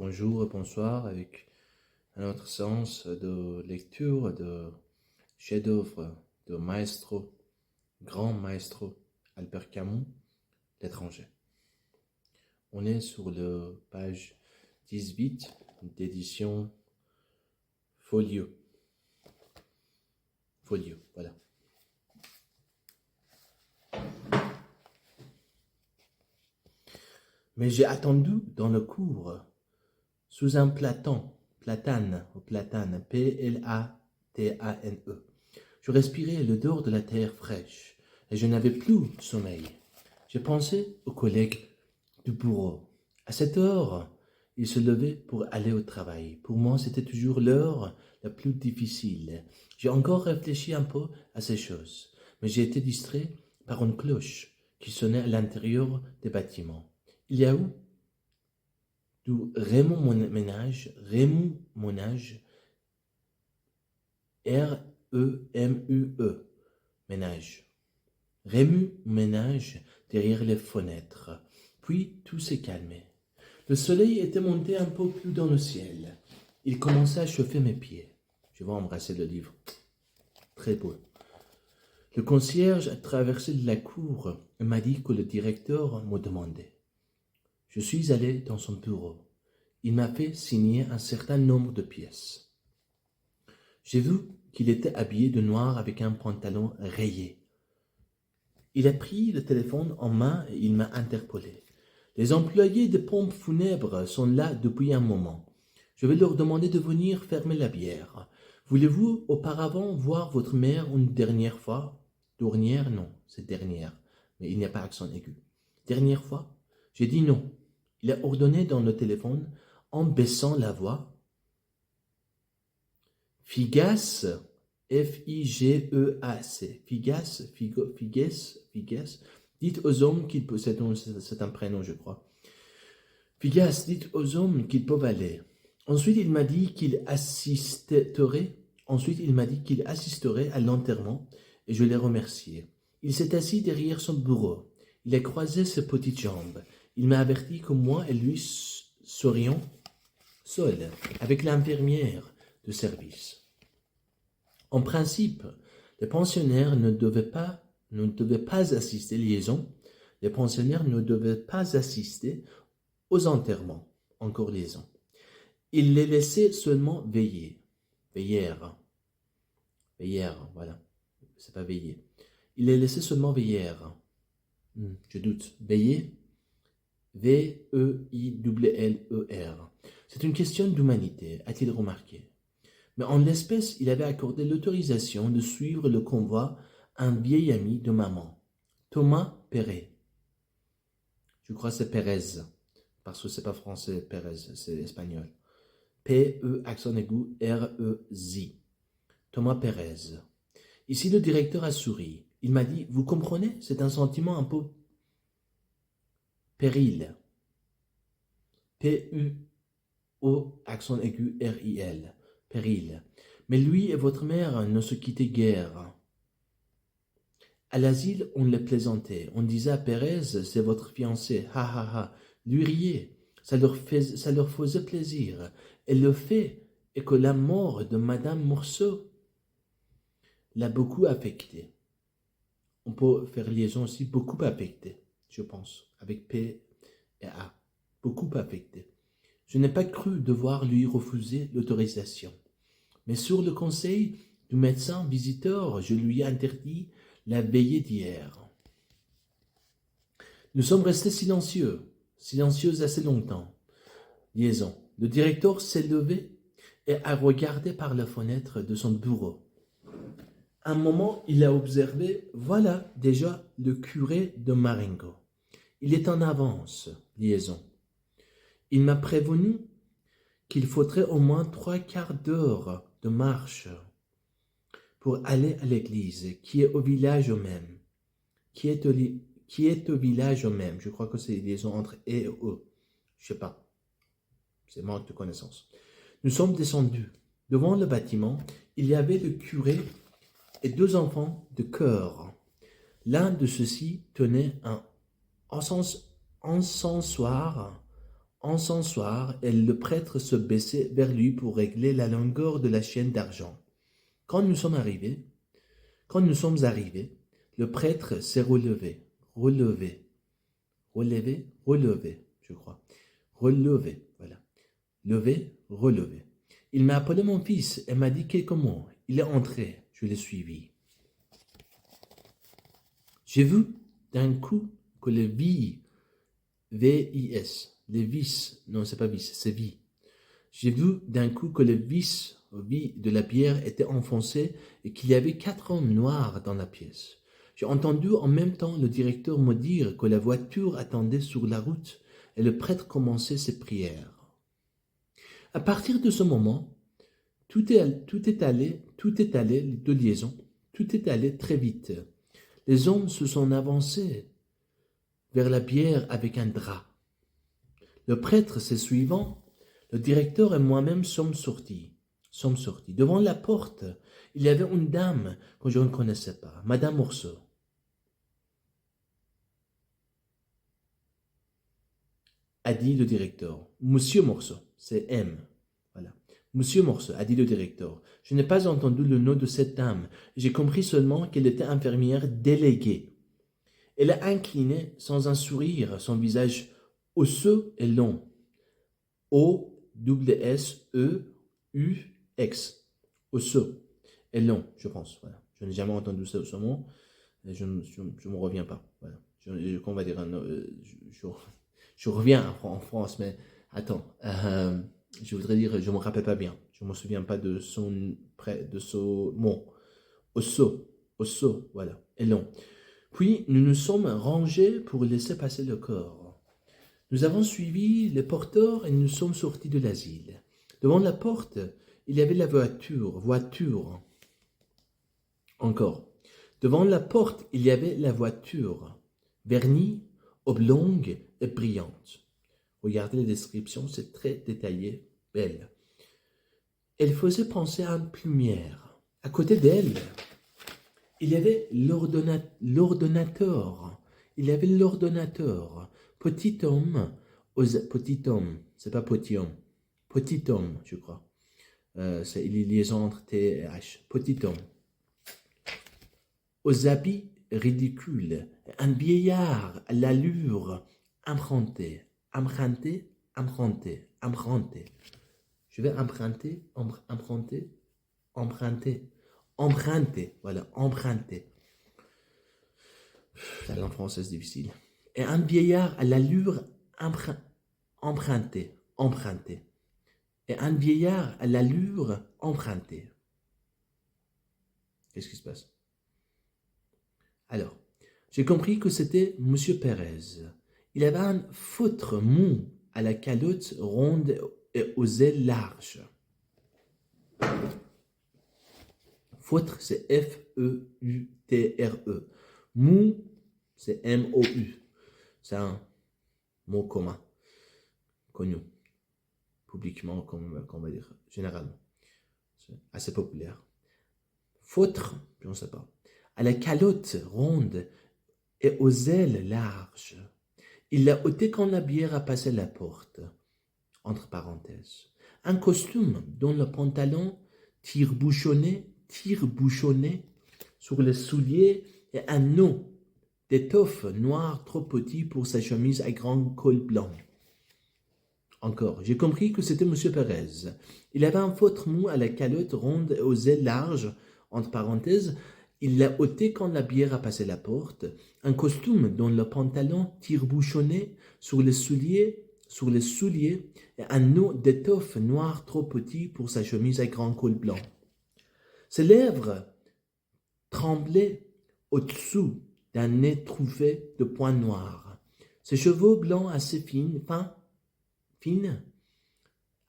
bonjour et bonsoir avec un autre séance de lecture de chef-d'œuvre de maestro, grand maestro Albert Camus, L'étranger. On est sur la page 18 d'édition Folio. Folio, voilà. Mais j'ai attendu dans le cours, sous un platane, P-L-A-T-A-N-E. Je respirais l'odeur de la terre fraîche et je n'avais plus sommeil. J'ai pensé aux collègues du bureau. À cette heure, ils se levaient pour aller au travail. Pour moi, c'était toujours l'heure la plus difficile. J'ai encore réfléchi un peu à ces choses, mais j'ai été distrait par une cloche qui sonnait à l'intérieur des bâtiments. Il y a eu du remue-ménage, R-E-M-U-E, ménage. Remue-ménage derrière les fenêtres. Puis tout s'est calmé. Le soleil était monté un peu plus dans le ciel. Il commençait à chauffer mes pieds. Je vais embrasser le livre. Très beau. Le concierge a traversé la cour et m'a dit que le directeur me demandait. Je suis allé dans son bureau. Il m'a fait signer un certain nombre de pièces. J'ai vu qu'il était habillé de noir avec un pantalon rayé. Il a pris le téléphone en main et il m'a interpellé. Les employés de pompes funèbres sont là depuis un moment. Je vais leur demander de venir fermer la bière. Voulez-vous auparavant voir votre mère une dernière fois? Dernière, non, c'est dernière, mais il n'y a pas accent aigu. Dernière fois? J'ai dit non. Il a ordonné dans le téléphone, en baissant la voix. Figas, F-I-G-E-A-C. Figas, dites aux hommes qu'ils peuvent, c'est un prénom, je crois. Figas, dites aux hommes qu'ils peuvent aller. Ensuite, il m'a dit qu'il assisterait à l'enterrement et je l'ai remercié. Il s'est assis derrière son bureau. Il a croisé ses petites jambes. Il m'a averti que moi et lui serions seuls avec l'infirmière de service. En principe, les pensionnaires ne devaient pas assister les pensionnaires ne devaient pas assister aux enterrements, encore liaison. Il les laissait seulement veiller, voilà, c'est pas veiller. Il les laissait seulement veiller, je doute, veiller, V-E-I-L-L-E-R. C'est une question d'humanité, a-t-il remarqué. Mais en l'espèce, il avait accordé l'autorisation de suivre le convoi à un vieil ami de maman, Thomas Perret. Je crois que c'est Pérez, parce que c'est pas français, Pérez, c'est espagnol. P-E, accent aigu, R-E-Z. Thomas Pérez. Ici, le directeur a souri. Il m'a dit, vous comprenez, c'est un sentiment un peu péril. P-U-O, accent aigu, R-I-L. Péril. Mais lui et votre mère ne se quittaient guère. À l'asile, on les plaisantait. On disait à Pérez, c'est votre fiancé. Ha ha ha. Lui riait. Ça leur faisait plaisir. Et le fait est que la mort de Madame Morceau l'a beaucoup affecté. On peut faire liaison aussi beaucoup affecté, je pense, avec P et A. Beaucoup affecté. Je n'ai pas cru devoir lui refuser l'autorisation. Mais sur le conseil du médecin visiteur, je lui ai interdit la veillée d'hier. Nous sommes restés silencieux assez longtemps. Liaison. Le directeur s'est levé et a regardé par la fenêtre de son bureau. Un moment, il a observé, voilà déjà le curé de Marengo. Il est en avance. Liaison. Il m'a prévenu qu'il faudrait au moins 3/4 d'heure de marche pour aller à l'église, qui est au village même. Qui est au village même. Je crois que c'est une liaison entre et e. Je sais pas. C'est manque de connaissance. Nous sommes descendus. Devant le bâtiment, il y avait le curé et 2 enfants de chœur. L'un de ceux-ci tenait un encensoir En son soir, et le prêtre se baissait vers lui pour régler la longueur de la chaîne d'argent. Quand nous sommes arrivés, le prêtre s'est relevé, je crois. Relevé, voilà. Relevé. Il m'a appelé mon fils et m'a dit quelques mots. Il est entré, je l'ai suivi. J'ai vu d'un coup que le les vis, non c'est pas vis, c'est vie. J'ai vu d'un coup que le vis de la bière était enfoncé et qu'il y avait 4 hommes noirs dans la pièce. J'ai entendu en même temps le directeur me dire que la voiture attendait sur la route et le prêtre commençait ses prières. À partir de ce moment, tout est allé de liaison, tout est allé très vite. Les hommes se sont avancés vers la bière avec un drap. Le prêtre, ses suivants, le directeur et moi-même sommes sortis. Devant la porte, il y avait une dame que je ne connaissais pas, Madame Morceau. A dit le directeur. Monsieur Morceau, c'est M. Voilà. Monsieur Morceau, a dit le directeur. Je n'ai pas entendu le nom de cette dame. J'ai compris seulement qu'elle était infirmière déléguée. Elle a incliné sans un sourire son visage osseux et long. O-S-S-E-U-X. Osseux et long, je pense. Voilà. Je n'ai jamais entendu ce mot. Et je ne me reviens pas. Voilà. On va dire je reviens en France, mais attends. Je voudrais dire, je ne me rappelle pas bien. Je ne me souviens pas de son mot. Osseux, voilà. Et long. Puis, nous nous sommes rangés pour laisser passer le corps. Nous avons suivi les porteurs et nous sommes sortis de l'asile. Devant la porte, il y avait la voiture. Encore. Devant la porte, il y avait la voiture, vernie, oblongue et brillante. Regardez les descriptions, c'est très détaillé, belle. Elle faisait penser à une plumière. À côté d'elle, il y avait l'ordonnateur. Petit homme, c'est pas petit homme. Petit homme, je crois. C'est une liaison entre T et H. Petit homme. Aux habits ridicules, un vieillard à l'allure empruntée. Je vais emprunter. Voilà, emprunter. La langue française difficile. Et un vieillard à l'allure empruntée. Et un vieillard à l'allure empruntée. Qu'est-ce qui se passe? Alors, j'ai compris que c'était M. Pérez. Il avait un feutre mou à la calotte ronde et aux ailes larges. Feutre, c'est F-E-U-T-R-E. Mou, c'est M-O-U. C'est un mot commun, connu, publiquement, comme on va dire, généralement. C'est assez populaire. Feutre, je ne sais pas. À la calotte ronde et aux ailes larges. Il l'a ôté quand la bière a passé la porte. Entre parenthèses. Un costume dont le pantalon tire-bouchonné sur les souliers et un nœud d'étoffe noire trop petit pour sa chemise à grand col blanc. Encore, j'ai compris que c'était M. Pérez. Il avait un feutre mou à la calotte ronde et aux ailes larges, entre parenthèses. Il l'a ôté quand la bière a passé la porte. Un costume dont le pantalon tire-bouchonné sur les souliers et un nœud d'étoffe noire trop petit pour sa chemise à grand col blanc. Ses lèvres tremblaient au-dessous d'un nez trouvé de points noirs. Ses cheveux blancs assez fines.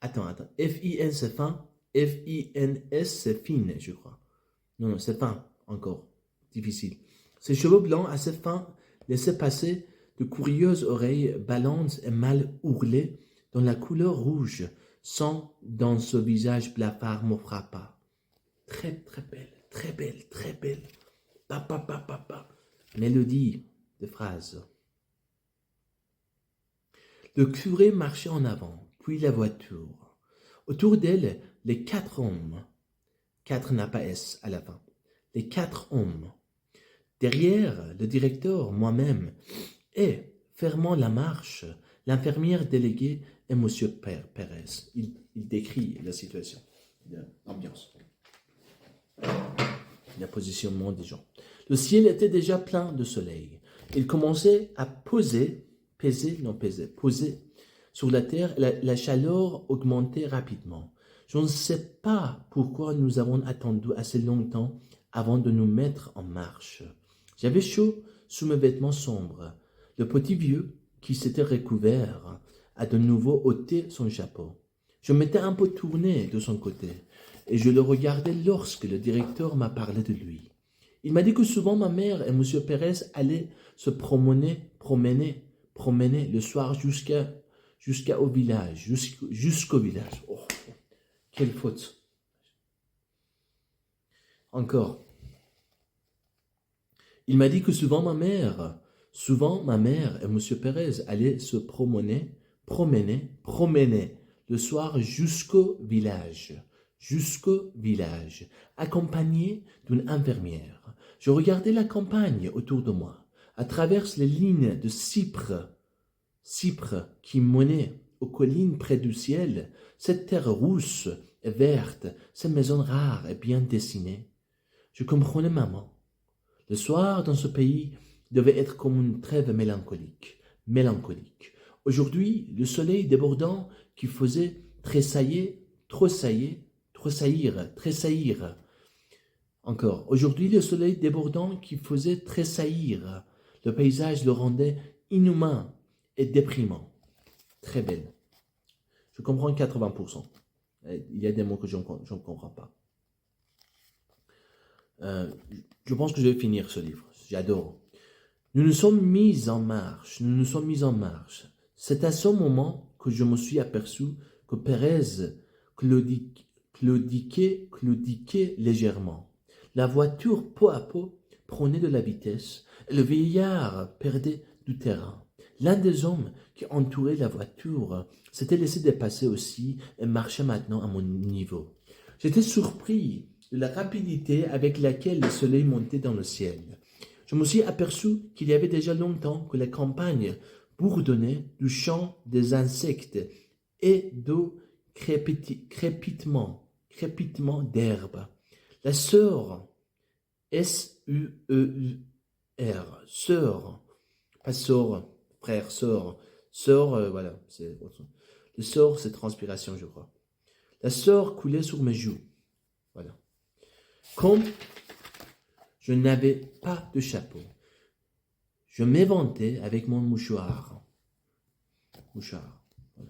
Attends. F-I-N c'est fin. F-I-N-S c'est fine, je crois. Non, c'est fin, encore. Difficile. Ses cheveux blancs assez fins laissaient passer de curieuses oreilles ballantes et mal ourlées dont la couleur rouge, sans dans ce visage blafard me frappa. Très, très belle. Mélodie de phrases. Le curé marchait en avant, puis la voiture. Autour d'elle, les 4 hommes. 4 n'a pas S à la fin. Les 4 hommes. Derrière, le directeur, moi-même, et, fermant la marche, l'infirmière déléguée et M. Pérez. Il décrit la situation, l'ambiance, le positionnement des gens. Le ciel était déjà plein de soleil. Il commençait à poser sur la terre. La chaleur augmentait rapidement. Je ne sais pas pourquoi nous avons attendu assez longtemps avant de nous mettre en marche. J'avais chaud sous mes vêtements sombres. Le petit vieux, qui s'était recouvert, a de nouveau ôté son chapeau. Je m'étais un peu tourné de son côté, et je le regardais lorsque le directeur m'a parlé de lui. Il m'a dit que souvent ma mère et M. Pérez allaient se promener le soir jusqu'au village, jusqu'au village. Oh, quelle faute. Encore. Il m'a dit que souvent ma mère et M. Pérez allaient se promener le soir jusqu'au village, accompagnés d'une infirmière. Je regardais la campagne autour de moi, à travers les lignes de cypres qui menaient aux collines près du ciel, cette terre rousse et verte, ces maisons rares et bien dessinées. Je comprenais maman. Le soir dans ce pays devait être comme une trêve mélancolique. Aujourd'hui, le soleil débordant qui faisait tressaillir. Encore. Aujourd'hui, le soleil débordant qui faisait tressaillir. Le paysage le rendait inhumain et déprimant. Très belle. Je comprends 80%. Il y a des mots que je ne comprends pas. Je pense que je vais finir ce livre. J'adore. Nous nous sommes mis en marche. C'est à ce moment que je me suis aperçu que Pérez claudiquait légèrement. La voiture, peu à peu, prenait de la vitesse et le vieillard perdait du terrain. L'un des hommes qui entourait la voiture s'était laissé dépasser aussi et marchait maintenant à mon niveau. J'étais surpris de la rapidité avec laquelle le soleil montait dans le ciel. Je me suis aperçu qu'il y avait déjà longtemps que la campagne bourdonnait du chant des insectes et du crépitement d'herbe. La sœur, S-U-E-U-R, sœur, pas sœur, frère, sœur, voilà, le sœur, c'est transpiration, je crois. La sœur coulait sur mes joues, voilà. Comme je n'avais pas de chapeau, je m'éventais avec mon mouchoir.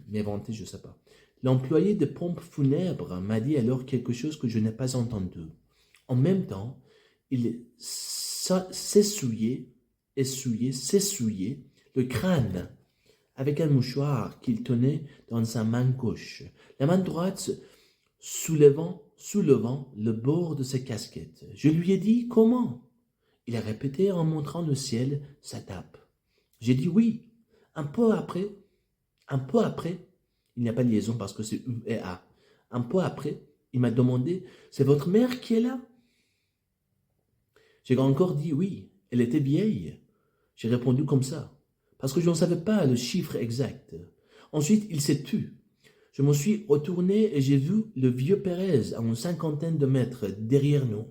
M'éventer, je ne sais pas. L'employé de pompe funèbre m'a dit alors quelque chose que je n'ai pas entendu. En même temps, il s'essuyait le crâne avec un mouchoir qu'il tenait dans sa main gauche, la main droite soulevant le bord de sa casquette. Je lui ai dit « Comment ?» Il a répété en montrant le ciel sa tape. J'ai dit oui. Un peu après, il n'y a pas de liaison parce que c'est U et A. Un peu après, il m'a demandé « C'est votre mère qui est là ?» J'ai encore dit oui. Elle était vieille. J'ai répondu comme ça, parce que je ne savais pas le chiffre exact. Ensuite, il s'est tu. Je me suis retourné et j'ai vu le vieux Pérez à une 50aine de mètres derrière nous.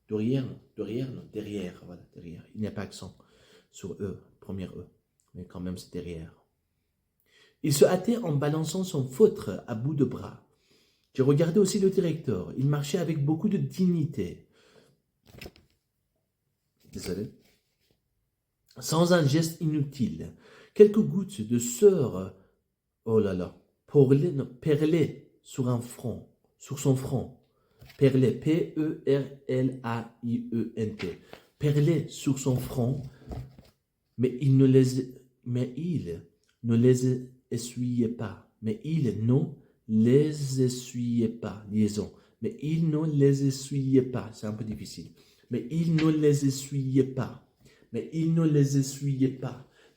Derrière. Il n'y a pas accent sur E, première E, mais quand même c'est derrière. Il se hâtait en balançant son feutre à bout de bras. J'ai regardé aussi le directeur. Il marchait avec beaucoup de dignité. Désolé. Sans un geste inutile. Quelques gouttes de sueur, oh là là, perlaient sur son front. Perlaient, P-E-R-L-A-I-E-N-T. Perlaient sur son front, mais il ne les essuyait pas. Liaison. Mais il ne les essuyait pas. C'est un peu difficile. Mais il ne les essuyait pas.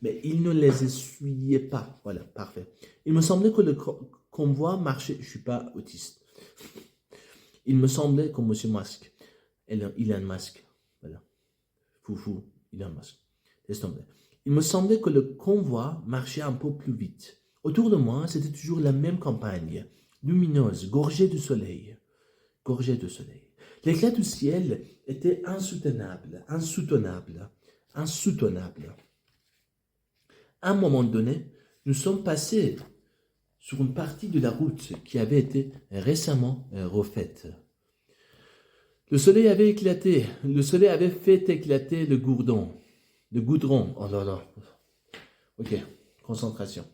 mais il ne les essuyait pas. Voilà, parfait. Il me semblait que le convoi marchait... Je ne suis pas autiste. Il me semblait, comme M. Masque, il a un masque. Voilà. Foufou, il a un masque. Laisse tomber. Il me semblait que le convoi marchait un peu plus vite. Autour de moi, c'était toujours la même campagne, lumineuse, gorgée de soleil. Gorgée de soleil. L'éclat du ciel était insoutenable, insoutenable, insoutenable. À un moment donné, nous sommes passés sur une partie de la route qui avait été récemment refaite. Le soleil avait éclaté, le soleil avait fait éclater le goudron. Le goudron, oh là là. Ok, concentration.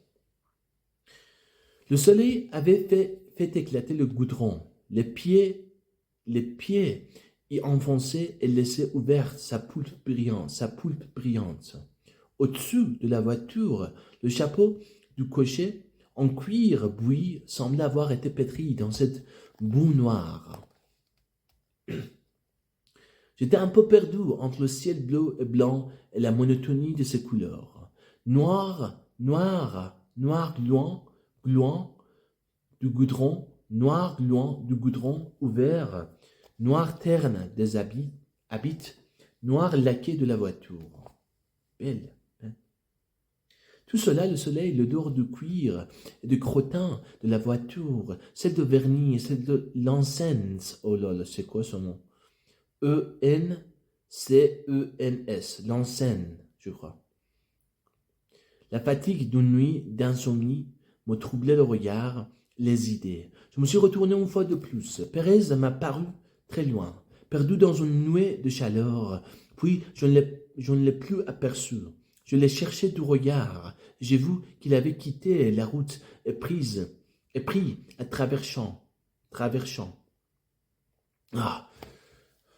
Le soleil avait fait éclater le goudron. Les pieds y enfonçaient et laissaient ouverte sa pulpe brillante. Au-dessus de la voiture, le chapeau du cocher en cuir bouilli semblait avoir été pétri dans cette boue noire. J'étais un peu perdu entre le ciel bleu et blanc et la monotonie de ses couleurs. Noir, noir, noir gluant du goudron, noir gluant du goudron ouvert, noir terne des habits, noir laqué de la voiture. Belle. Tout cela, le soleil, l'odeur du cuir et du crottin de la voiture, celle de vernis, celle de l'encens. Oh là là, c'est quoi ce nom? E-N-C-E-N-S, l'encens, je crois. La fatigue d'une nuit d'insomnie me troublait le regard, les idées. Je me suis retourné une fois de plus. Pérez m'a paru très loin, perdu dans une nuée de chaleur. Puis je ne l'ai plus aperçu. Je l'ai cherché du regard. J'ai vu qu'il avait quitté la route et pris à travers champs. Ah,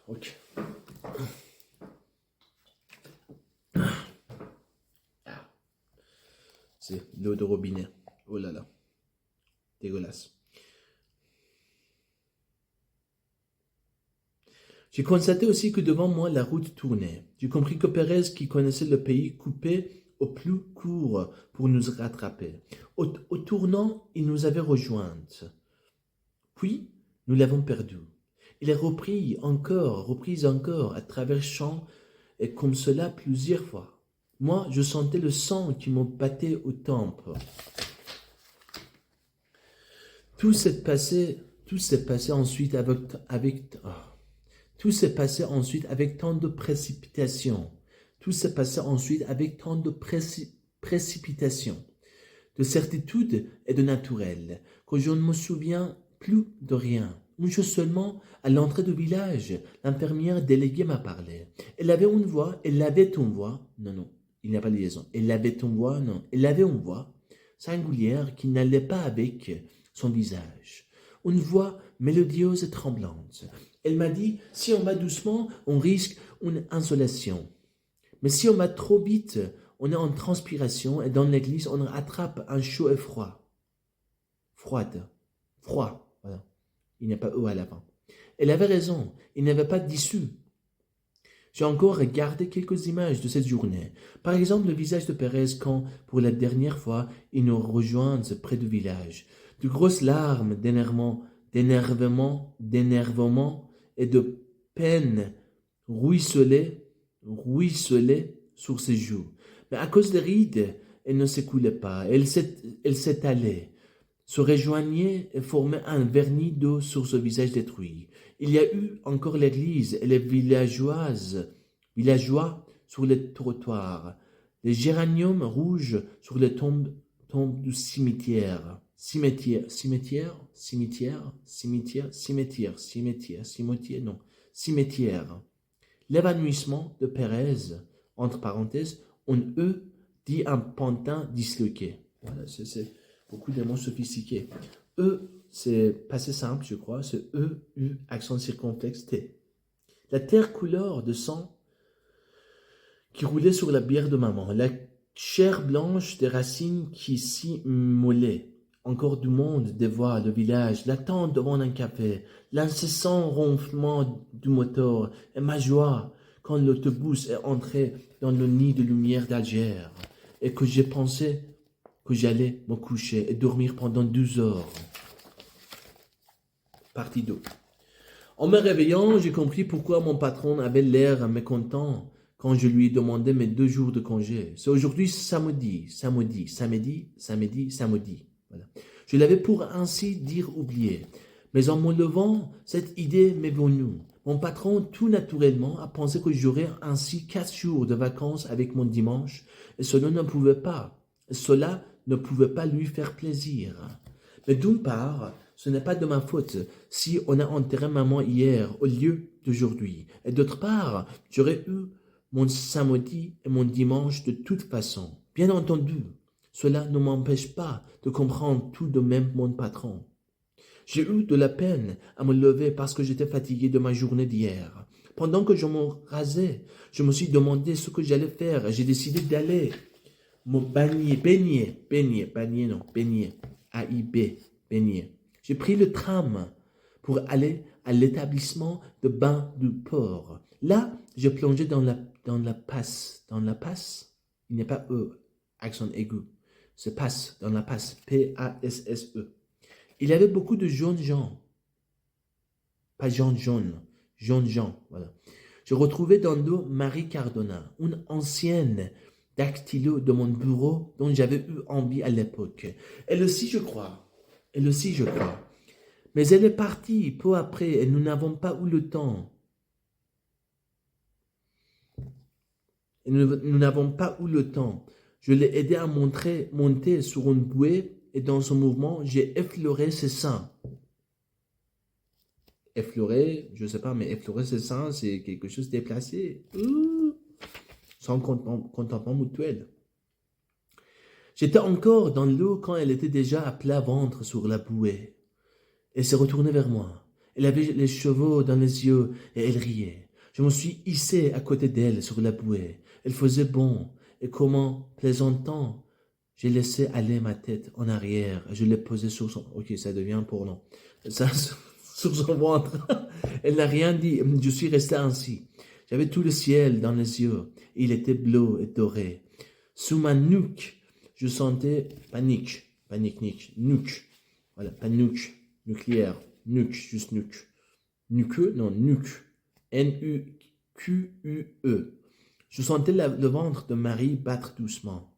ok. C'est l'eau de robinet. Oh là là. Dégueulasse. J'ai constaté aussi que devant moi, la route tournait. J'ai compris que Pérez, qui connaissait le pays, coupait au plus court pour nous rattraper. Au tournant, il nous avait rejointes. Puis, nous l'avons perdu. Il est repris encore, à travers champs, et comme cela plusieurs fois. Moi, je sentais le sang qui me battait aux tempes. Tout s'est passé ensuite avec tant de précipitation. De certitude et de naturel, que je ne me souviens plus de rien. Une chose seulement, à l'entrée du village, l'infirmière déléguée m'a parlé. Elle avait une voix, non, il n'y a pas de liaison. Elle avait une voix singulière qui n'allait pas avec son visage. Une voix mélodieuse et tremblante. Elle m'a dit, si on va doucement, on risque une insolation. Mais si on va trop vite, on est en transpiration et dans l'église, on attrape un chaud et froid. Froid, voilà. Il n'y a pas E à la fin. Elle avait raison, il n'y avait pas d'issue. J'ai encore regardé quelques images de cette journée. Par exemple, le visage de Pérez quand, pour la dernière fois, il nous rejoint près du village. De grosses larmes d'énervement et de peine ruisselaient sur ses joues. Mais à cause des rides, elle ne s'écoulait pas. Elle s'étalait, se rejoignait et formait un vernis d'eau sur ce visage détruit. Il y a eu encore l'église et les villageois sur les trottoirs, les géraniums rouges sur les tombes du cimetière. Cimetière. L'évanouissement de Pérez, entre parenthèses, un E dit un pantin disloqué. Voilà, c'est beaucoup de mots sophistiqués. E, c'est passé simple, je crois, c'est E, U, accent circonflexe, T. La terre couleur de sang qui roulait sur la bière de maman, la chair blanche des racines qui s'y mollaient. Encore du monde, des voix, le village, l'attente devant un café, l'incessant ronflement du moteur et ma joie quand l'autobus est entré dans le nid de lumière d'Alger. et que j'ai pensé que j'allais me coucher et dormir pendant 12 heures. Partie 2. En me réveillant, j'ai compris pourquoi mon patron avait l'air mécontent quand je lui demandais mes 2 jours de congé. C'est aujourd'hui samedi. Voilà. Je l'avais pour ainsi dire oublié. Mais en me levant, cette idée m'est venue. Mon patron, tout naturellement, a pensé que j'aurais ainsi 4 jours de vacances avec mon dimanche, et cela ne pouvait pas lui faire plaisir. Mais d'une part, ce n'est pas de ma faute si on a enterré maman hier au lieu d'aujourd'hui. Et d'autre part, j'aurais eu mon samedi et mon dimanche de toute façon. Bien entendu, cela ne m'empêche pas de comprendre tout de même mon patron. J'ai eu de la peine à me lever parce que j'étais fatigué de ma journée d'hier. Pendant que je me rasais, je me suis demandé ce que j'allais faire et j'ai décidé d'aller me baigner, A-I-B, baigner. J'ai pris le tram pour aller à l'établissement de bain du port. Là, j'ai plongé dans la passe. Dans la passe, il n'y a pas E, accent aigu. C'est passe, dans la passe, P-A-S-S-E. Il y avait beaucoup de jeunes gens. Pas jeunes gens, voilà. Je retrouvais dans l'eau Marie Cardona, une ancienne dactylo de mon bureau dont j'avais eu envie à l'époque. Elle aussi, je crois. Mais elle est partie peu après et nous n'avons pas eu le temps. Je l'ai aidé à monter sur une bouée et dans ce mouvement, j'ai effleuré ses seins. Effleurer, je ne sais pas, mais effleurer ses seins, c'est quelque chose de déplacé. Sans contentement mutuel. J'étais encore dans l'eau quand elle était déjà à plat ventre sur la bouée. Elle s'est retournée vers moi. Elle avait les cheveux dans les yeux et elle riait. Je me suis hissé à côté d'elle sur la bouée. Elle faisait bon et comment plaisantant, j'ai laissé aller ma tête en arrière. Je l'ai posée sur son... Ok, ça devient porno. Ça, sur son ventre. Elle n'a rien dit. Je suis resté ainsi. J'avais tout le ciel dans les yeux. Il était bleu et doré. Sous ma nuque, je sentais nuque. Voilà, pas nuque, nucléaire, nuque, juste nuque. Nuqueux, non, nuque. N-U-Q-U-E. Je sentais le ventre de Marie battre doucement.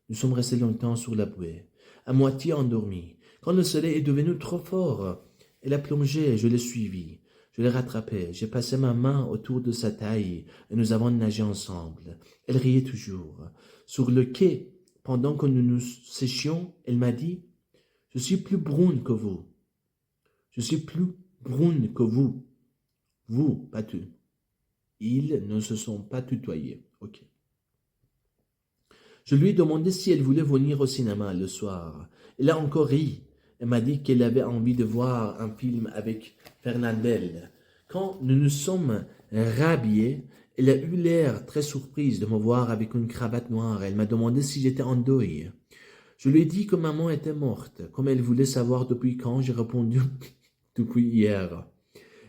Nous sommes restés longtemps sur la bouée, à moitié endormis. Quand le soleil est devenu trop fort, elle a plongé, je l'ai suivi. Je l'ai rattrapée, j'ai passé ma main autour de sa taille et nous avons nagé ensemble. Elle riait toujours. Sur le quai, pendant que nous nous séchions, elle m'a dit « Je suis plus brune que vous. Je suis plus brune que vous. Vous, pas tu. » Ils ne se sont pas tutoyés. Ok. Je lui ai demandé si elle voulait venir au cinéma le soir. Elle a encore ri. Elle m'a dit qu'elle avait envie de voir un film avec Fernandel. Quand nous nous sommes rhabillés, elle a eu l'air très surprise de me voir avec une cravate noire. Elle m'a demandé si j'étais en deuil. Je lui ai dit que maman était morte. Comme elle voulait savoir depuis quand, j'ai répondu depuis hier.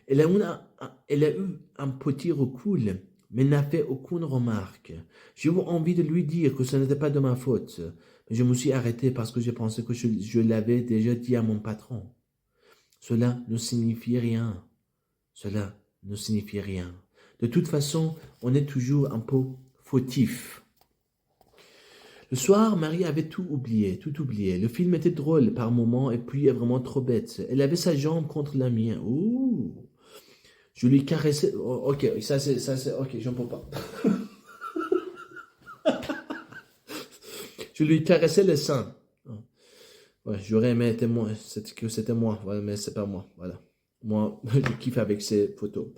Elle a eu un petit recul, mais n'a fait aucune remarque. J'ai eu envie de lui dire que ce n'était pas de ma faute, mais je me suis arrêté parce que j'ai pensé que je l'avais déjà dit à mon patron. Cela ne signifie rien. De toute façon, on est toujours un peu fautif. Le soir, Marie avait tout oublié. Le film était drôle par moments et puis vraiment trop bête. Elle avait sa jambe contre la mienne. Ouh! Je lui caressais. Oh, ok, ça c'est. Ok, j'en peux pas. Je lui caressais les seins. Ouais, j'aurais aimé que c'était moi, voilà, mais c'est pas moi. Voilà. Moi, je kiffe avec ces photos.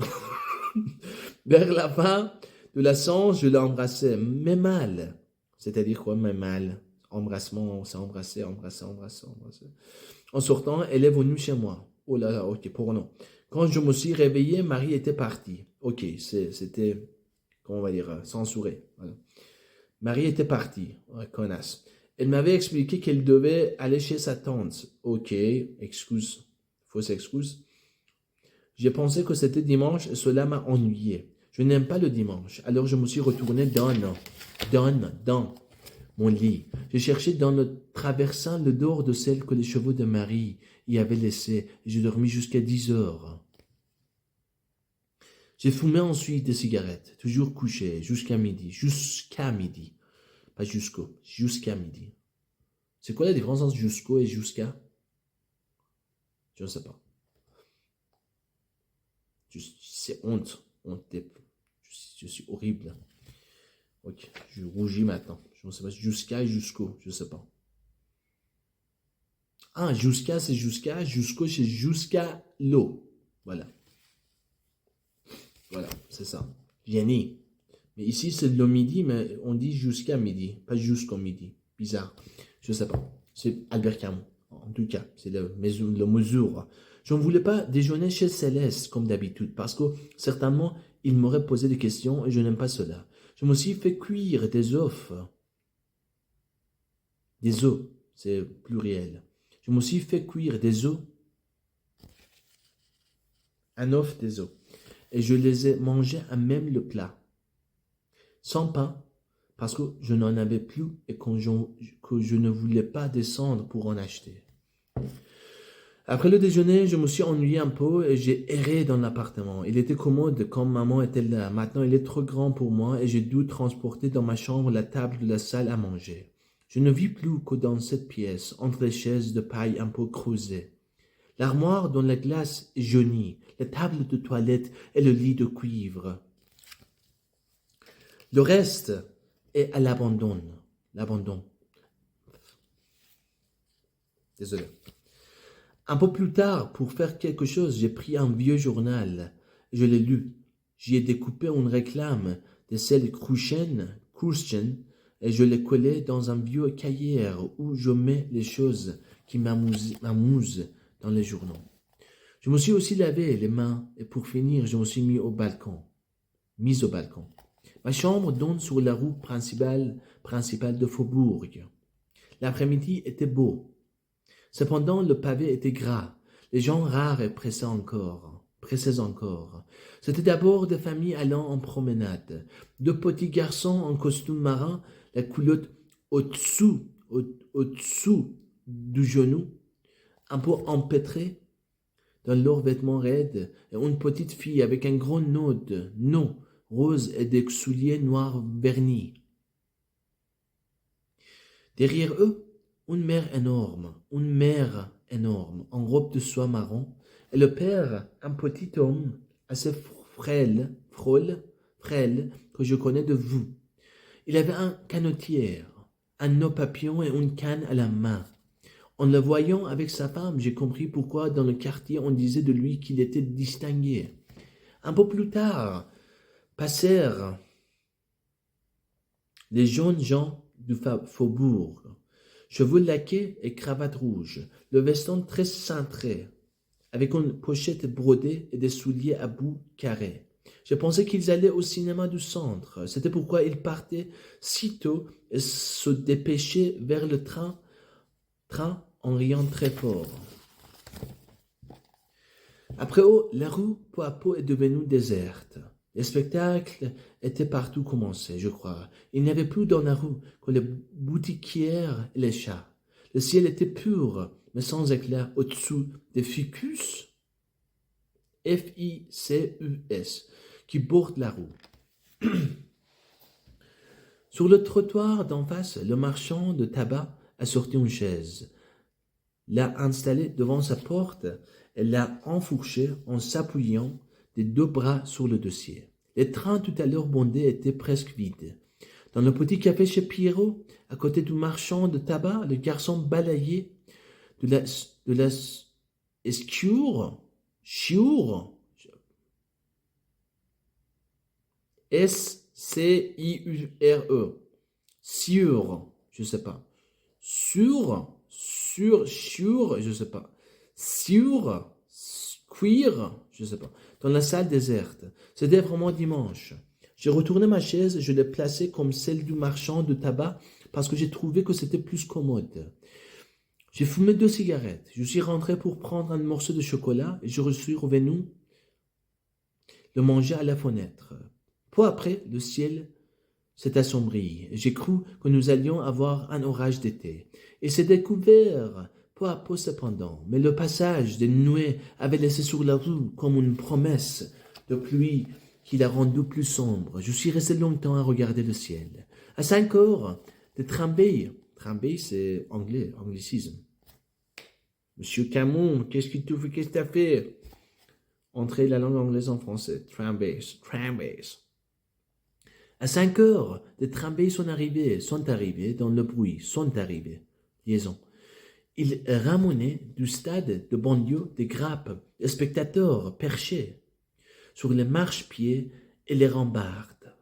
Vers la fin de la séance, je l'embrassais, mais mal. C'est-à-dire quoi, mais mal? Embrassement, c'est embrasser. En sortant, elle est venue chez moi. Oh là là, ok, pour non. Quand je me suis réveillé, Marie était partie. Ok, c'était, comment on va dire, censuré. Voilà. Marie était partie. Ouais, connasse. Elle m'avait expliqué qu'elle devait aller chez sa tante. Ok, fausse excuse. J'ai pensé que c'était dimanche et cela m'a ennuyé. Je n'aime pas le dimanche. Alors je me suis retourné dans mon lit. J'ai cherché dans le traversin le dehors de celle que les chevaux de Marie y avaient laissée, et j'ai dormi jusqu'à 10 heures. J'ai fumé ensuite des cigarettes, toujours couché, jusqu'à midi. Pas jusqu'à midi. C'est quoi la différence entre jusqu'au et jusqu'à? Je ne sais pas. C'est honte. Je suis horrible. Ok, je rougis maintenant. Je ne sais pas, jusqu'à et jusqu'au, je ne sais pas. Ah, jusqu'à, c'est jusqu'à, jusqu'au, c'est jusqu'à l'eau. Voilà. Voilà, c'est ça. Jenny. Mais ici, c'est le midi, mais on dit jusqu'à midi, pas jusqu'au midi. Bizarre. Je ne sais pas. C'est Albert Camus. En tout cas, c'est le mesure. Je ne voulais pas déjeuner chez Céleste, comme d'habitude, parce que certainement, il m'aurait posé des questions et je n'aime pas cela. Je me suis fait cuire des œufs. Des œufs, c'est pluriel. Je me suis fait cuire des œufs. Un œuf, des œufs. Et je les ai mangés à même le plat. Sans pain, parce que je n'en avais plus et que je ne voulais pas descendre pour en acheter. Après le déjeuner, je me suis ennuyé un peu et j'ai erré dans l'appartement. Il était commode quand maman était là. Maintenant, il est trop grand pour moi et j'ai dû transporter dans ma chambre la table de la salle à manger. Je ne vis plus que dans cette pièce, entre les chaises de paille un peu creusées. L'armoire dont la glace est jaunie, la table de toilette et le lit de cuivre. Le reste est à l'abandon. L'abandon. Désolé. Un peu plus tard, pour faire quelque chose, j'ai pris un vieux journal. Je l'ai lu. J'y ai découpé une réclame de celle Christian, et je l'ai collé dans un vieux cahier où je mets les choses qui m'amusent dans les journaux. Je me suis aussi lavé les mains et pour finir, je me suis mis au balcon. Ma chambre donne sur la rue principale de Faubourg. L'après-midi était beau. Cependant, le pavé était gras. Les gens rares pressaient encore. C'était d'abord des familles allant en promenade. Deux petits garçons en costume marin, la culotte au-dessous du genou, un peu empêtrés dans leurs vêtements raides, et une petite fille avec un gros nom rose et des souliers noirs vernis. Derrière eux, une mère énorme, en robe de soie marron, et le père, un petit homme assez frêle, que je connais de vous. Il avait un canotière, un nœud papillon et une canne à la main. En le voyant avec sa femme, j'ai compris pourquoi dans le quartier on disait de lui qu'il était distingué. Un peu plus tard, passèrent les jeunes gens du faubourg, cheveux laqués et cravate rouge, le veston très cintré, avec une pochette brodée et des souliers à bout carré. Je pensais qu'ils allaient au cinéma du centre. C'était pourquoi ils partaient si tôt et se dépêchaient vers le train en riant très fort. Après la rue, peu à peu, est devenue déserte. Les spectacles étaient partout commencés, je crois. Il n'y avait plus dans la rue que les boutiquières et les chats. Le ciel était pur, mais sans éclat, au-dessous des ficus, Ficus, qui bordent la rue. Sur le trottoir d'en face, le marchand de tabac a sorti une chaise, l'a installée devant sa porte et l'a enfourchée en s'appuyant des deux bras sur le dossier. Les trains tout à l'heure bondés étaient presque vides. Dans le petit café chez Pierrot, à côté du marchand de tabac, le garçon balayait de la chiure, S-C-I-U-R-E, Sûr, je sais pas. Sûr, je sais pas. Sur, queer, je sais pas. Dans la salle déserte. C'était vraiment dimanche. J'ai retourné ma chaise et je l'ai placée comme celle du marchand de tabac parce que j'ai trouvé que c'était plus commode. J'ai fumé 2 cigarettes. Je suis rentré pour prendre un morceau de chocolat et je suis revenu le manger à la fenêtre. Peu après, le ciel s'est assombri. J'ai cru que nous allions avoir un orage d'été. Il s'est découvert peu à peu cependant, mais le passage des nuées avait laissé sur la rue comme une promesse de pluie qui l'a rendu plus sombre. Je suis resté longtemps à regarder le ciel. À 5 heures, des tramways, c'est anglais, anglicisme. Monsieur Camon, qu'est-ce que tu as fait? Entrer la langue anglaise en français. Tramways. À 5 heures, des tramways sont arrivés dans le bruit, liaison. Ils ramenaient du stade de banlieue des grappes, des spectateurs perchés sur les marchepieds et les rambardes.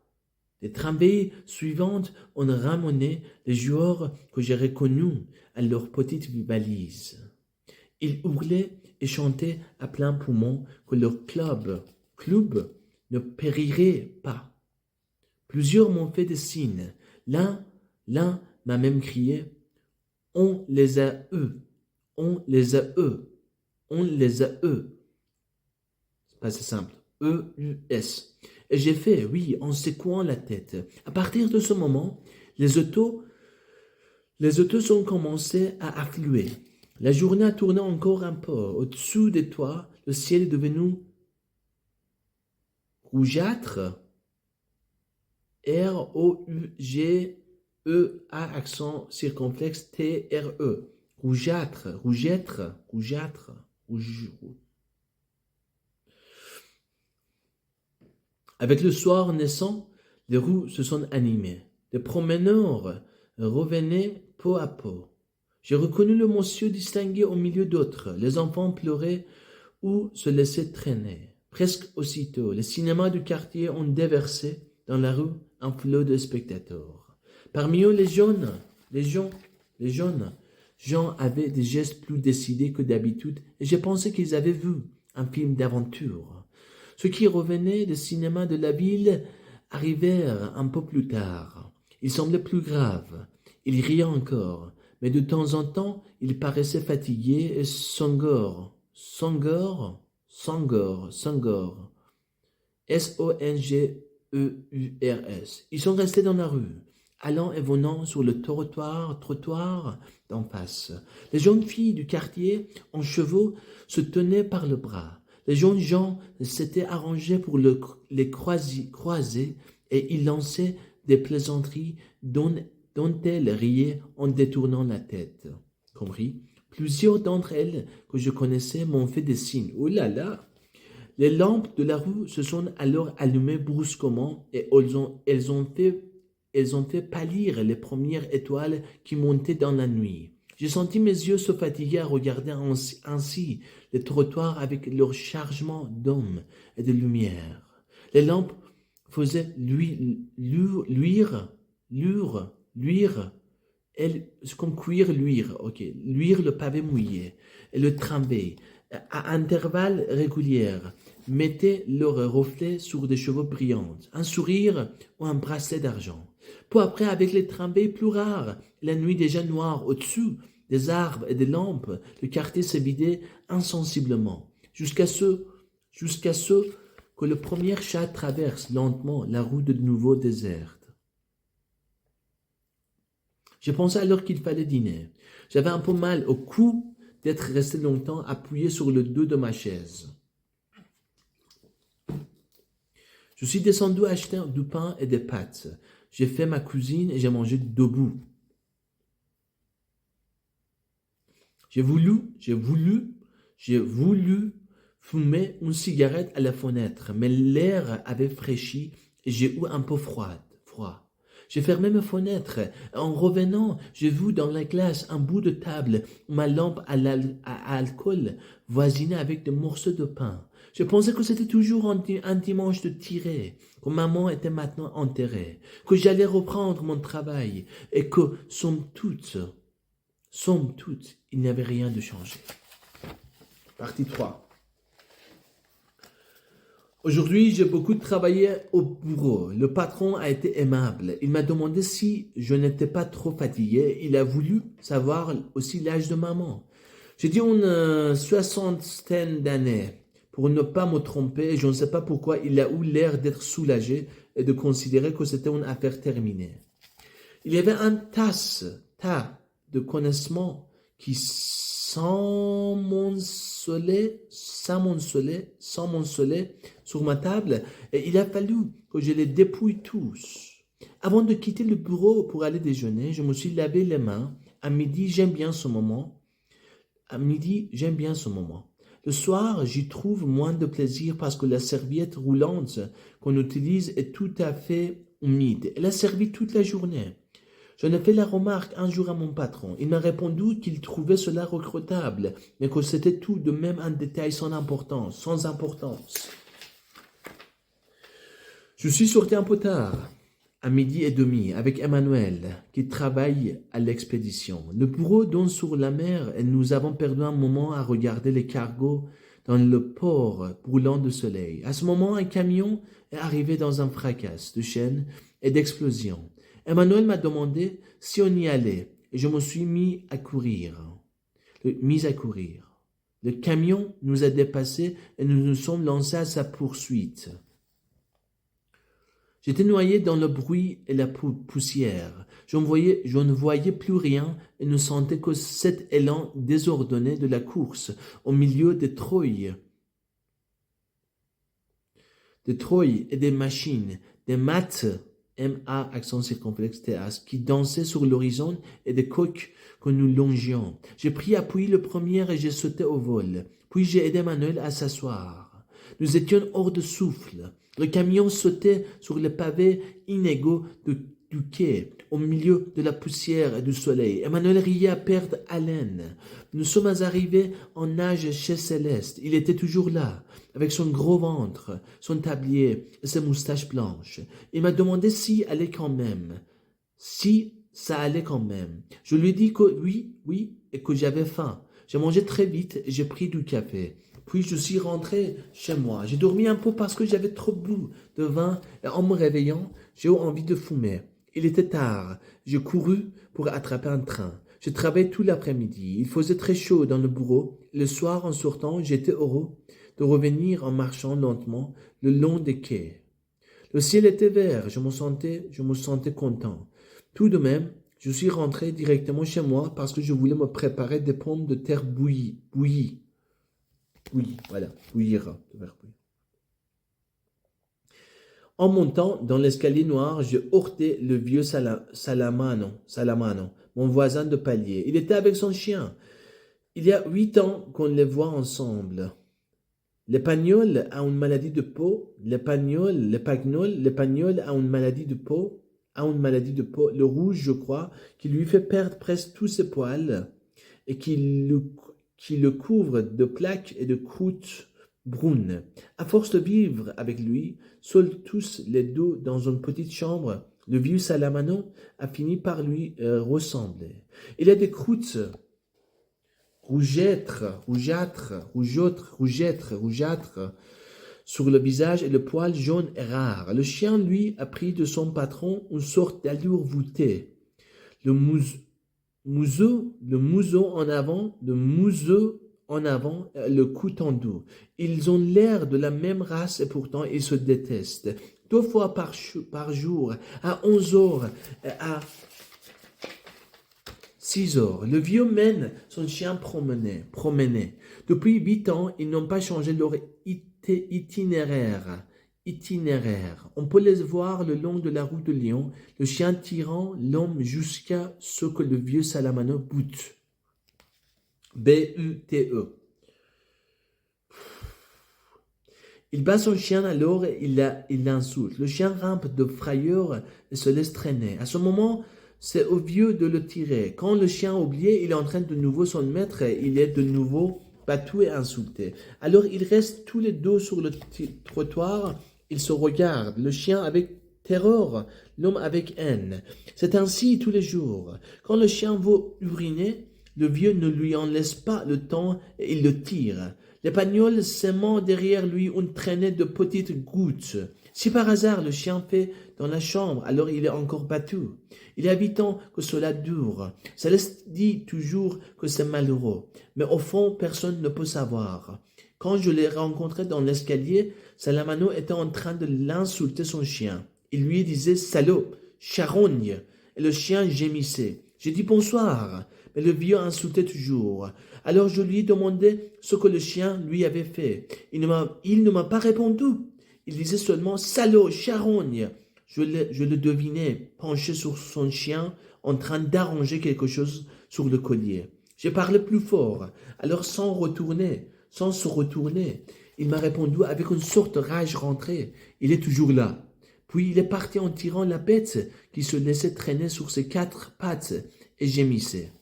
Les tramways suivantes ont ramené les joueurs que j'ai reconnus à leurs petites valises. Ils hurlaient et chantaient à plein poumon que leur club ne périrait pas. Plusieurs m'ont fait des signes. L'un m'a même crié « On les a eus, on les a eus, on les a eus ». C'est pas assez simple. E-U-S. Et j'ai fait, oui, en secouant la tête. À partir de ce moment, les autos ont commencé à affluer. La journée a tourné encore un peu. Au-dessous des toits, le ciel est devenu rougeâtre. R-O-U-G-E-A accent circonflexe T-R-E. Rougeâtre. Avec le soir naissant, les rues se sont animées. Les promeneurs revenaient peu à peu. J'ai reconnu le monsieur distingué au milieu d'autres. Les enfants pleuraient ou se laissaient traîner. Presque aussitôt, les cinémas du quartier ont déversé dans la rue un flot de spectateurs. Parmi eux, les jeunes gens avaient des gestes plus décidés que d'habitude et j'ai pensé qu'ils avaient vu un film d'aventure. Ceux qui revenaient des cinémas de la ville arrivèrent un peu plus tard. Ils semblaient plus graves. Ils riaient encore, mais de temps en temps, ils paraissaient fatigués et sangor. S-O-N-G-E-U-R-S. Ils sont restés dans la rue, allant et venant sur le trottoir d'en face. Les jeunes filles du quartier en chevaux se tenaient par le bras. Les jeunes gens s'étaient arrangés pour les croiser et ils lançaient des plaisanteries dont elles riaient en détournant la tête. Compris? Plusieurs d'entre elles que je connaissais m'ont fait des signes. Oh là là! Les lampes de la rue se sont alors allumées brusquement et elles ont fait pâlir les premières étoiles qui montaient dans la nuit. J'ai senti mes yeux se fatiguer à regarder ainsi les trottoirs avec leur chargement d'hommes et de lumière. Les lampes faisaient luire, comme cuire, luire le pavé mouillé. Et le tramway, à intervalles réguliers, mettait leur reflet sur des cheveux brillants, un sourire ou un bracelet d'argent. Peu après, avec les tramways plus rares, la nuit déjà noire au-dessus des arbres et des lampes, le quartier se vidait insensiblement, jusqu'à ce que le premier chat traverse lentement la rue de nouveau déserte. Je pensais alors qu'il fallait dîner. J'avais un peu mal au cou d'être resté longtemps appuyé sur le dos de ma chaise. Je suis descendu acheter du pain et des pâtes. J'ai fait ma cuisine et j'ai mangé debout. J'ai voulu fumer une cigarette à la fenêtre, mais l'air avait fraîchi et j'ai eu un peu froid. J'ai fermé mes fenêtres. En revenant, j'ai vu dans la glace un bout de table où ma lampe à alcool voisinait avec des morceaux de pain. Je pensais que c'était toujours un dimanche de tirée, que maman était maintenant enterrée, que j'allais reprendre mon travail et que, somme toute, il n'y avait rien de changé. Partie 3. Aujourd'hui, j'ai beaucoup travaillé au bureau. Le patron a été aimable. Il m'a demandé si je n'étais pas trop fatigué. Il a voulu savoir aussi l'âge de maman. J'ai dit une soixantaine d'années. Pour ne pas me tromper, je ne sais pas pourquoi il a eu l'air d'être soulagé et de considérer que c'était une affaire terminée. Il y avait un tas de connaissements qui s'amoncelaient sur ma table et il a fallu que je les dépouille tous. Avant de quitter le bureau pour aller déjeuner, je me suis lavé les mains. À midi, j'aime bien ce moment. Le soir, j'y trouve moins de plaisir parce que la serviette roulante qu'on utilise est tout à fait humide. Elle a servi toute la journée. J'en ai fait la remarque un jour à mon patron. Il m'a répondu qu'il trouvait cela regrettable, mais que c'était tout de même un détail sans importance. Je suis sorti un peu tard, à 12h30, avec Emmanuel, qui travaille à l'expédition. Le bureau donne sur la mer et nous avons perdu un moment à regarder les cargos dans le port brûlant de soleil. À ce moment, un camion est arrivé dans un fracas de chaînes et d'explosions. Emmanuel m'a demandé si on y allait et je me suis mis à courir. Le camion nous a dépassés et nous nous sommes lancés à sa poursuite. J'étais noyé dans le bruit et la poussière. Je ne voyais plus rien et ne sentais que cet élan désordonné de la course au milieu des treuils et des machines, des maths, M-A, accent circonflexe, T-A-S, qui dansaient sur l'horizon et des coques que nous longions. J'ai pris appui le premier et j'ai sauté au vol. Puis j'ai aidé Manuel à s'asseoir. Nous étions hors de souffle. Le camion sautait sur les pavés inégaux du quai, au milieu de la poussière et du soleil. Emmanuel riait à perdre haleine. Nous sommes arrivés en nage chez Céleste. Il était toujours là, avec son gros ventre, son tablier et ses moustaches blanches. Il m'a demandé si ça allait quand même. Je lui ai dit que oui, et que j'avais faim. J'ai mangé très vite et j'ai pris du café. Puis je suis rentré chez moi. J'ai dormi un peu parce que j'avais trop bu de vin et en me réveillant, j'ai eu envie de fumer. Il était tard. J'ai couru pour attraper un train. J'ai travaillé tout l'après-midi. Il faisait très chaud dans le bureau. Le soir, en sortant, j'étais heureux de revenir en marchant lentement le long des quais. Le ciel était vert. Je me sentais content. Tout de même, je suis rentré directement chez moi parce que je voulais me préparer des pommes de terre bouillies. Bouillir. En montant dans l'escalier noir, je heurtai le vieux Salamano, mon voisin de palier. Il était avec son chien. Il y a 8 ans qu'on les voit ensemble. L'épagnol a une maladie de peau. L'épagnol a une maladie de peau. Le rouge, je crois, qui lui fait perdre presque tous ses poils et qui le couvre de plaques et de croûtes brunes. À force de vivre avec lui, seuls tous les deux dans une petite chambre, le vieux Salamano a fini par lui ressembler. Il a des croûtes rougeâtres sur le visage et le poil jaune et rare. Le chien, lui, a pris de son patron une sorte d'allure voûtée. Le museau en avant, le cou tendu. Ils ont l'air de la même race et pourtant ils se détestent. 2 fois par jour, à 11h et à 6h, le vieux mène son chien promener. Depuis 8 ans, ils n'ont pas changé leur itinéraire. On peut les voir le long de la route de Lyon, le chien tirant l'homme jusqu'à ce que le vieux Salamano bute. B-U-T-E. Il bat son chien alors et il l'insulte. Le chien rampe de frayeur et se laisse traîner. À ce moment, c'est au vieux de le tirer. Quand le chien a oublié, il entraîne de nouveau son maître et il est de nouveau battu et insulté. Alors ils restent tous les deux sur le trottoir. Ils se regardent, le chien avec terreur, l'homme avec haine. C'est ainsi tous les jours. Quand le chien veut uriner, le vieux ne lui en laisse pas le temps et il le tire. L'épagnol s'aimant derrière lui une traînée de petites gouttes. Si par hasard le chien fait dans la chambre, alors il est encore battu. Il est évident que cela dure. Céleste dit toujours que c'est malheureux, mais au fond, personne ne peut savoir. Quand je l'ai rencontré dans l'escalier, Salamano était en train de l'insulter son chien. Il lui disait « Salaud, charogne !» et le chien gémissait. J'ai dit « Bonsoir !» mais le vieux insultait toujours. Alors je lui ai demandé ce que le chien lui avait fait. Il ne m'a pas répondu. Il disait seulement « Salaud, charogne !» Je le devinais penché sur son chien en train d'arranger quelque chose sur le collier. J'ai parlé plus fort, alors sans se retourner. Il m'a répondu avec une sorte de rage rentrée. Il est toujours là. Puis il est parti en tirant la bête qui se laissait traîner sur ses 4 pattes et gémissait.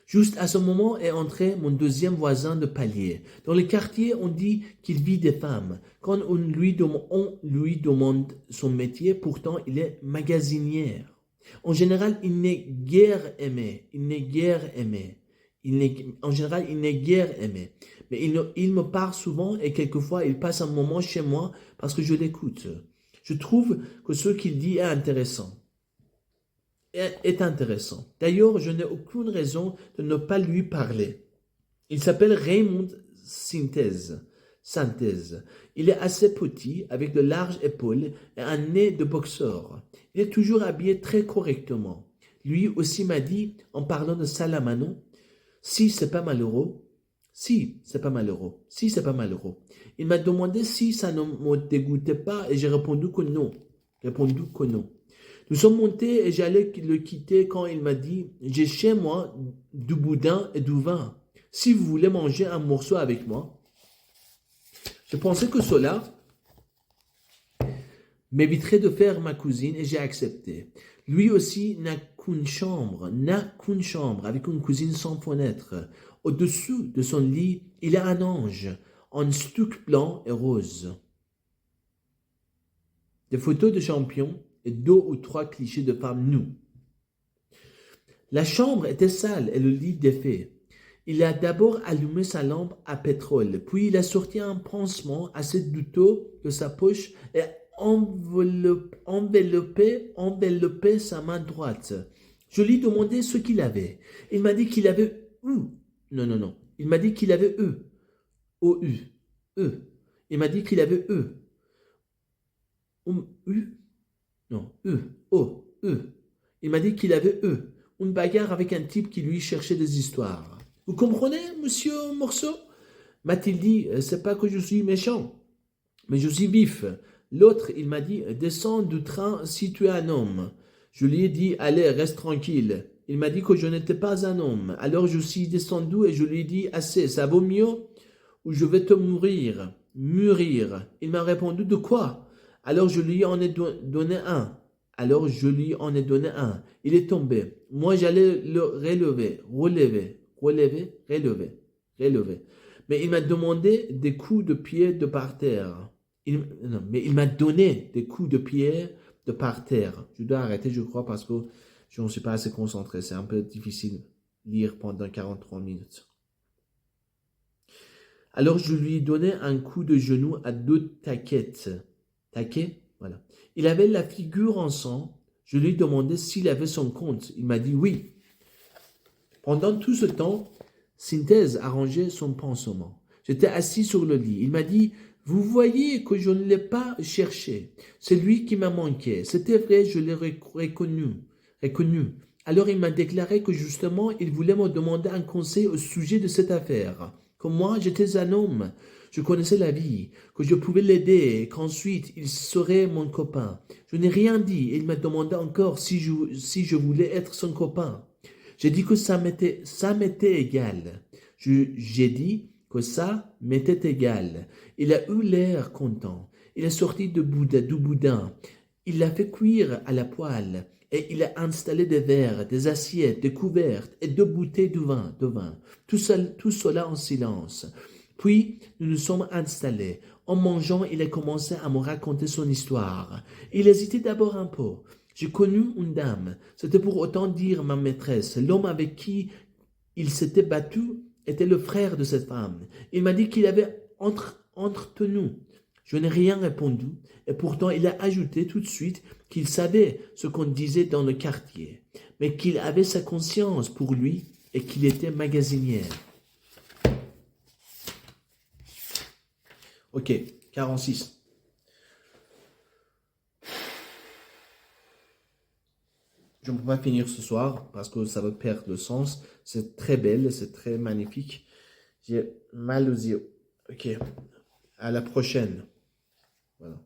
Juste à ce moment est entré mon deuxième voisin de palier. Dans le quartier, on dit qu'il vit des femmes. Quand on lui demande son métier, pourtant il est magasinier. En général, il n'est guère aimé. En général, il n'est guère aimé. Mais il me parle souvent et quelquefois il passe un moment chez moi parce que je l'écoute. Je trouve que ce qu'il dit est intéressant. D'ailleurs, je n'ai aucune raison de ne pas lui parler. Il s'appelle Raymond Synthèse. Il est assez petit, avec de larges épaules et un nez de boxeur. Il est toujours habillé très correctement. Lui aussi m'a dit, en parlant de Salamano, « Si, c'est pas malheureux. Si, c'est pas malheureux. Si, c'est pas malheureux. » Il m'a demandé si ça ne me dégoûtait pas et j'ai répondu que non. Nous sommes montés et j'allais le quitter quand il m'a dit « J'ai chez moi du boudin et du vin. Si vous voulez manger un morceau avec moi. » Je pensais que cela m'éviterait de faire ma cousine et j'ai accepté. Lui aussi n'a qu'une chambre avec une cuisine sans fenêtre. Au-dessous de son lit, il y a un ange en stuc blanc et rose. Des photos de champions et 2 ou 3 clichés de femmes nues. La chambre était sale et le lit défait. Il a d'abord allumé sa lampe à pétrole, puis il a sorti un pansement assez douteux de sa poche et enveloppé sa main droite. Je lui ai demandé ce qu'il avait. Il m'a dit qu'il avait Non. Il m'a dit qu'il avait O-U. Il m'a dit qu'il avait Non, Il m'a dit qu'il avait une bagarre avec un type qui lui cherchait des histoires. Vous comprenez, monsieur Morceau? M'a-t-il dit, c'est pas que je suis méchant, mais je suis vif. L'autre, il m'a dit, descends du train si tu es un homme. Je lui ai dit, allez, reste tranquille. Il m'a dit que je n'étais pas un homme. Alors je suis descendu et je lui ai dit, assez, ça vaut mieux ou je vais te mûrir. Il m'a répondu, de quoi? Alors je lui en ai donné un. Il est tombé. Moi, j'allais le relever. Mais il m'a demandé des coups de pied de par terre. Il m'a donné des coups de pied de par terre. Je dois arrêter, je crois, parce que je ne suis pas assez concentré. C'est un peu difficile de lire pendant 43 minutes. Alors, je lui ai donné un coup de genou à 2 taquettes. Taquet? Voilà. Il avait la figure en sang. Je lui ai demandé s'il avait son compte. Il m'a dit oui. Pendant tout ce temps, Synthèse arrangeait son pansement. J'étais assis sur le lit. Il m'a dit « Vous voyez que je ne l'ai pas cherché. C'est lui qui m'a manqué. C'était vrai, je l'ai reconnu. Alors il m'a déclaré que justement, il voulait me demander un conseil au sujet de cette affaire. Que moi, j'étais un homme. Je connaissais la vie, que je pouvais l'aider et qu'ensuite il serait mon copain. Je n'ai rien dit et il m'a demandé encore si je voulais être son copain. J'ai dit que ça m'était égal. J'ai dit que ça m'était égal. Il a eu l'air content. Il est sorti du boudin. Il l'a fait cuire à la poêle et il a installé des verres, des assiettes, des couvertes et 2 bouteilles de vin. Tout cela en silence. Puis, nous nous sommes installés. En mangeant, il a commencé à me raconter son histoire. Il hésitait d'abord un peu. J'ai connu une dame. C'était pour autant dire ma maîtresse. L'homme avec qui il s'était battu était le frère de cette femme. Il m'a dit qu'il avait entretenu. Je n'ai rien répondu. Et pourtant, il a ajouté tout de suite qu'il savait ce qu'on disait dans le quartier. Mais qu'il avait sa conscience pour lui et qu'il était magasinier. Ok, 46. Je ne peux pas finir ce soir parce que ça va perdre le sens. C'est très belle, c'est très magnifique. J'ai mal aux yeux. Ok, à la prochaine. Voilà.